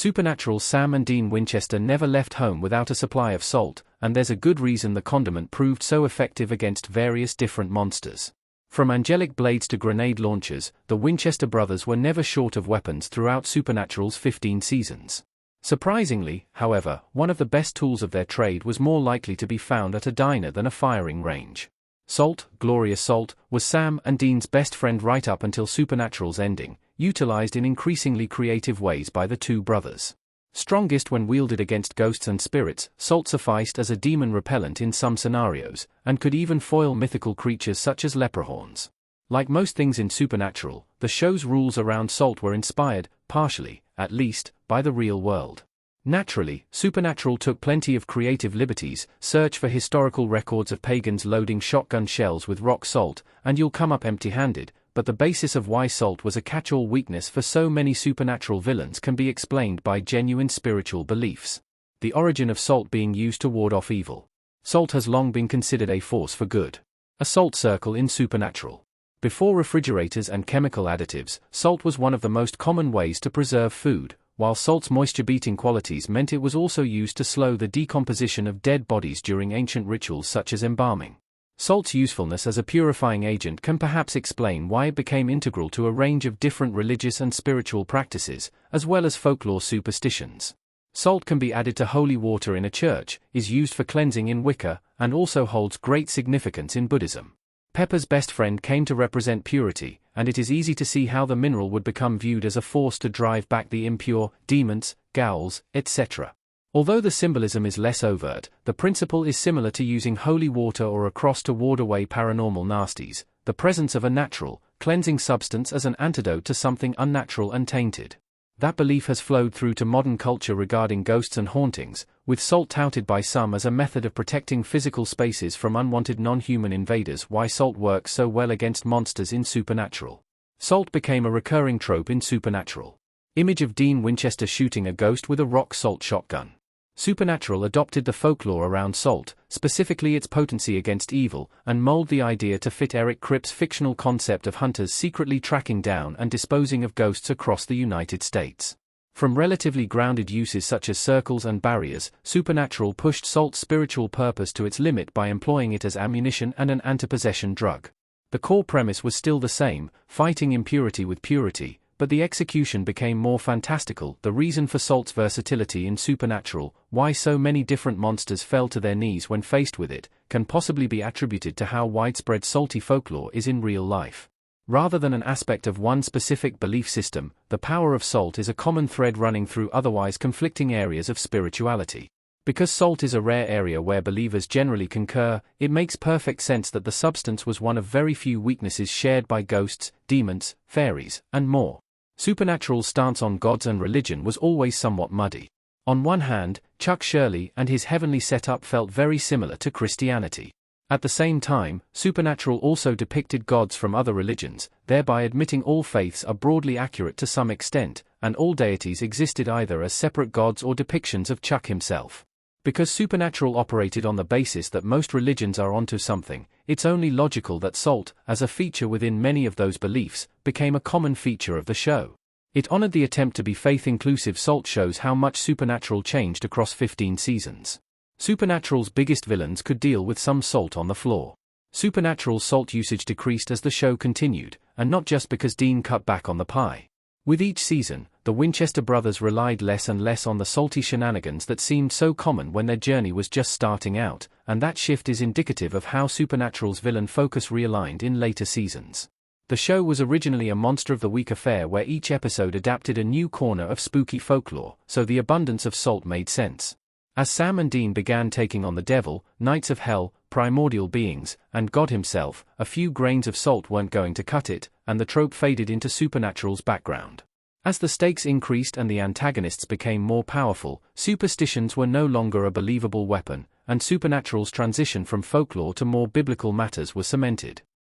Supernatural's Sam and Dean Winchester never left home without a supply of salt, and there's a good reason the condiment proved so effective against various different monsters. From angelic blades to grenade launchers, the Winchester brothers were never short of weapons throughout Supernatural's 15 seasons. Surprisingly, however, one of the best tools of their trade was more likely to be found at a diner than a firing range. Salt, glorious salt, was Sam and Dean's best friend right up until Supernatural's ending, utilized in increasingly creative ways by the two brothers. Strongest when wielded against ghosts and spirits, salt sufficed as a demon repellent in some scenarios, and could even foil mythical creatures such as leprechauns. Like most things in Supernatural, the show's rules around salt were inspired, partially, at least, by the real world. Naturally, Supernatural took plenty of creative liberties. Search for historical records of pagans loading shotgun shells with rock salt, and you'll come up empty-handed, but the basis of why salt was a catch-all weakness for so many supernatural villains can be explained by genuine spiritual beliefs. The origin of salt being used to ward off evil. Salt has long been considered a force for good. A salt circle in Supernatural. Before refrigerators and chemical additives, salt was one of the most common ways to preserve food, while salt's moisture-beating qualities meant it was also used to slow the decomposition of dead bodies during ancient rituals such as embalming. Salt's usefulness as a purifying agent can perhaps explain why it became integral to a range of different religious and spiritual practices, as well as folklore superstitions. Salt can be added to holy water in a church, is used for cleansing in Wicca, and also holds great significance in Buddhism. Pepper's best friend came to represent purity, and it is easy to see how the mineral would become viewed as a force to drive back the impure, demons, ghouls, etc. Although the symbolism is less overt, the principle is similar to using holy water or a cross to ward away paranormal nasties, the presence of a natural, cleansing substance as an antidote to something unnatural and tainted. That belief has flowed through to modern culture regarding ghosts and hauntings, with salt touted by some as a method of protecting physical spaces from unwanted non-human invaders. Why salt works so well against monsters in Supernatural. Salt became a recurring trope in Supernatural. Image of Dean Winchester shooting a ghost with a rock salt shotgun. Supernatural adopted the folklore around salt, specifically its potency against evil, and molded the idea to fit Eric Kripke's fictional concept of hunters secretly tracking down and disposing of ghosts across the United States. From relatively grounded uses such as circles and barriers, Supernatural pushed salt's spiritual purpose to its limit by employing it as ammunition and an anti-possession drug. The core premise was still the same, fighting impurity with purity, but the execution became more fantastical. The reason for salt's versatility in Supernatural, why so many different monsters fell to their knees when faced with it, can possibly be attributed to how widespread salty folklore is in real life. Rather than an aspect of one specific belief system, the power of salt is a common thread running through otherwise conflicting areas of spirituality. Because salt is a rare area where believers generally concur, it makes perfect sense that the substance was one of very few weaknesses shared by ghosts, demons, fairies, and more. Supernatural's stance on gods and religion was always somewhat muddy. On one hand, Chuck Shirley and his heavenly setup felt very similar to Christianity. At the same time, Supernatural also depicted gods from other religions, thereby admitting all faiths are broadly accurate to some extent, and all deities existed either as separate gods or depictions of Chuck himself. Because Supernatural operated on the basis that most religions are onto something, it's only logical that salt, as a feature within many of those beliefs, became a common feature of the show. It honored the attempt to be faith-inclusive. Salt shows how much Supernatural changed across 15 seasons. Supernatural's biggest villains could deal with some salt on the floor. Supernatural's salt usage decreased as the show continued, and not just because Dean cut back on the pie. With each season, the Winchester brothers relied less and less on the salty shenanigans that seemed so common when their journey was just starting out, and that shift is indicative of how Supernatural's villain focus realigned in later seasons. The show was originally a Monster of the Week affair where each episode adapted a new corner of spooky folklore, so the abundance of salt made sense. As Sam and Dean began taking on the devil, knights of hell, primordial beings, and God himself, a few grains of salt weren't going to cut it, and the trope faded into Supernatural's background. As the stakes increased and the antagonists became more powerful, superstitions were no longer a believable weapon, and Supernatural's transition from folklore to more biblical matters was cemented.